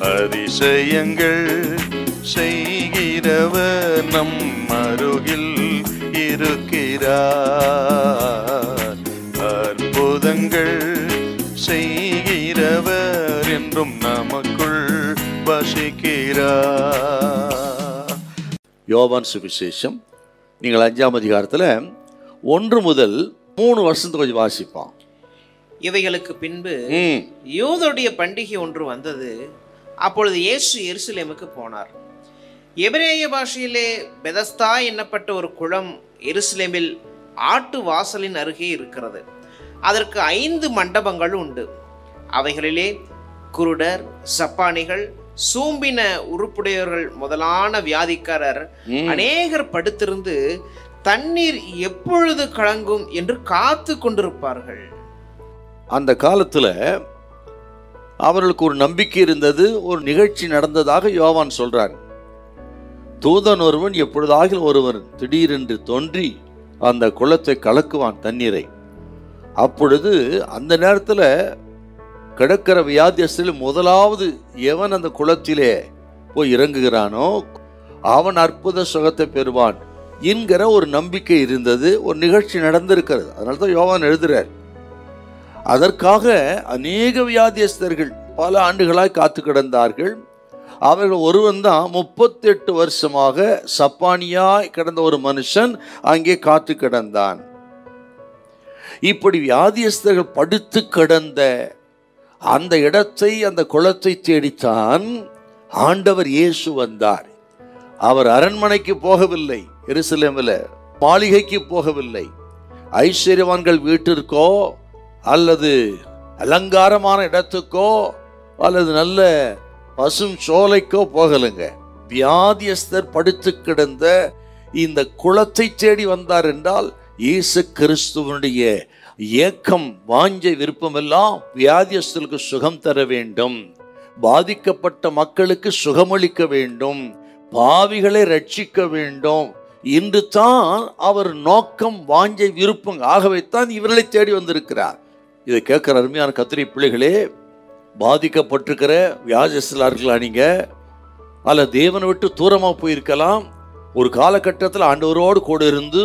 அதிசயங்கள் செய்கிறவர் நம் அருகில் இருக்கிறார். அற்புதங்கள் செய்கிறவர் என்றும் நமக்குள் வசிக்கிறார். யோவான் சுவிசேஷம் நீங்கள் 5ஆம் அதிகாரத்தில் 1 முதல் 3 வருஷத்துக்கு கொஞ்சம் வாசிப்பான். இவைகளுக்கு பின்பு யூதருடைய பண்டிகை ஒன்று வந்தது. அப்பொழுது இயேசு எருசலேமுக்கு போனார். எபிரேய பாஷையிலே பெதஸ்தா என்னப்பட்ட ஒரு குளம் எருசலேமில் ஆட்டு வாசலின் அருகே இருக்கிறது. அதற்கு 5 மண்டபங்கள் உண்டு. அவைகளிலே குருடர், சப்பானிகள், சூம்பின உறுப்புடையவர்கள் முதலான வியாதிக்காரர் அநேகர் படுத்திருந்து தண்ணீர் எப்பொழுது கலங்கும் என்று காத்து கொண்டிருப்பார்கள். அந்த காலத்துல அவர்களுக்கு ஒரு நம்பிக்கை இருந்தது. ஒரு நிகழ்ச்சி நடந்ததாக யோவான் சொல்றார். தூதன் ஒருவன் எப்பொழுதாக ஒருவன் திடீரென்று தோன்றி அந்த குளத்தை கலக்குவான், தண்ணீரை. அப்பொழுது அந்த நேரத்தில் கிடக்கிற வியாதியஸ்தில் முதலாவது எவன் அந்த குளத்திலே போய் இறங்குகிறானோ அவன் அற்புத சுகத்தை பெறுவான் என்கிற ஒரு நம்பிக்கை இருந்தது. ஒரு நிகழ்ச்சி நடந்திருக்கிறது. அதனால தான் யோவான் எழுதுறார். அதற்காக அநேக வியாதியஸ்தர்கள் பல ஆண்டுகளாய் காத்து கிடந்தார்கள். அவர்கள் ஒருவன் தான் 38 வருஷமாக சப்பானியாய் கிடந்த ஒரு மனுஷன் அங்கே காத்து கிடந்தான். இப்படி வியாதியஸ்தர்கள் படுத்து கிடந்த அந்த இடத்தை, அந்த குளத்தை தேடித்தான் ஆண்டவர் இயேசு வந்தார். அவர் அரண்மனைக்கு போகவில்லை, எருசலேமில் மாளிகைக்கு போகவில்லை, ஐஸ்வர்யவான்கள் வீட்டிற்கோ அல்லது அலங்காரமான இடத்துக்கோ அல்லது நல்ல பசும் சோலைக்கோ போகலுங்க. வியாதியஸ்தர் படுத்து கிடந்த இந்த குளத்தை தேடி வந்தார் என்றால் இயேசு கிறிஸ்துவனுடைய ஏக்கம், வாஞ்சை, விருப்பமெல்லாம் வியாதியஸ்தருக்கு சுகம் தர வேண்டும், பாதிக்கப்பட்ட மக்களுக்கு சுகமளிக்க வேண்டும், பாவிகளை ரட்சிக்க வேண்டும் என்று தான் அவர் நோக்கம், வாஞ்சை, விருப்பம். ஆகவே தான் இவர்களை தேடி வந்திருக்கிறார். இதை கேட்கிற அருமையான கர்த்தருடைய பிள்ளைகளே, பாதிக்கப்பட்டிருக்கிற வியாதியஸ்தர்களா நீங்க, அல்ல தேவனை விட்டு தூரமாக போயிருக்கலாம். ஒரு காலகட்டத்தில் ஆண்டவரோடு கூட இருந்து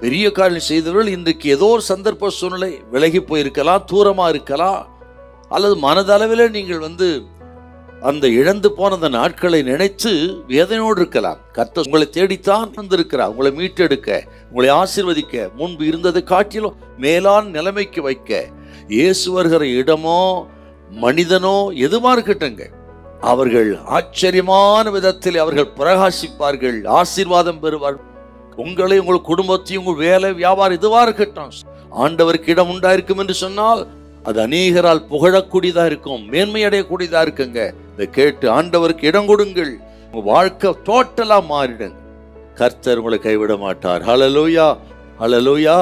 பெரிய காரியம் செய்தவர்கள் இன்றைக்கு ஏதோ ஒரு சந்தர்ப்ப சூழ்நிலை விலகி போயிருக்கலாம், தூரமாக இருக்கலாம், அல்லது மனதளவில் நீங்கள் அந்த இழந்து போன அந்த நாட்களை நினைத்து வேதனையோடு இருக்கலாம். கர்த்தர் உங்களை தேடித்தான் வந்திருக்கிறார், உங்களை மீட்டெடுக்க, உங்களை ஆசீர்வதிக்க, முன்பு இருந்ததை காட்டிலும் மேலான நிலைமைக்கு வைக்க. இயேசு வருகிற இடமோ மனிதனோ எதுவா இருக்கட்டுங்க, அவர்கள் ஆச்சரியமான விதத்தில் அவர்கள் பிரகாசிப்பார்கள், ஆசீர்வாதம் பெறுவார்கள். உங்களை, உங்கள் குடும்பத்தையும், உங்கள் வேலை, வியாபாரம் எதுவா இருக்கட்டும், ஆண்டவருக்கு இடம் உண்டாயிருக்கும் என்று சொன்னால் அது அநேகரால் புகழக்கூடியதா இருக்கும், மேன்மை அடையக்கூடியதா இருக்குங்க. இதை கேட்டு ஆண்டவருக்கு இடம் கொடுங்கள், உங்க வாழ்க்கை டோட்டலா மாறிடுங்க. கர்த்தர் உங்களை கைவிட மாட்டார். ஹல்லேலூயா, ஹல்லேலூயா.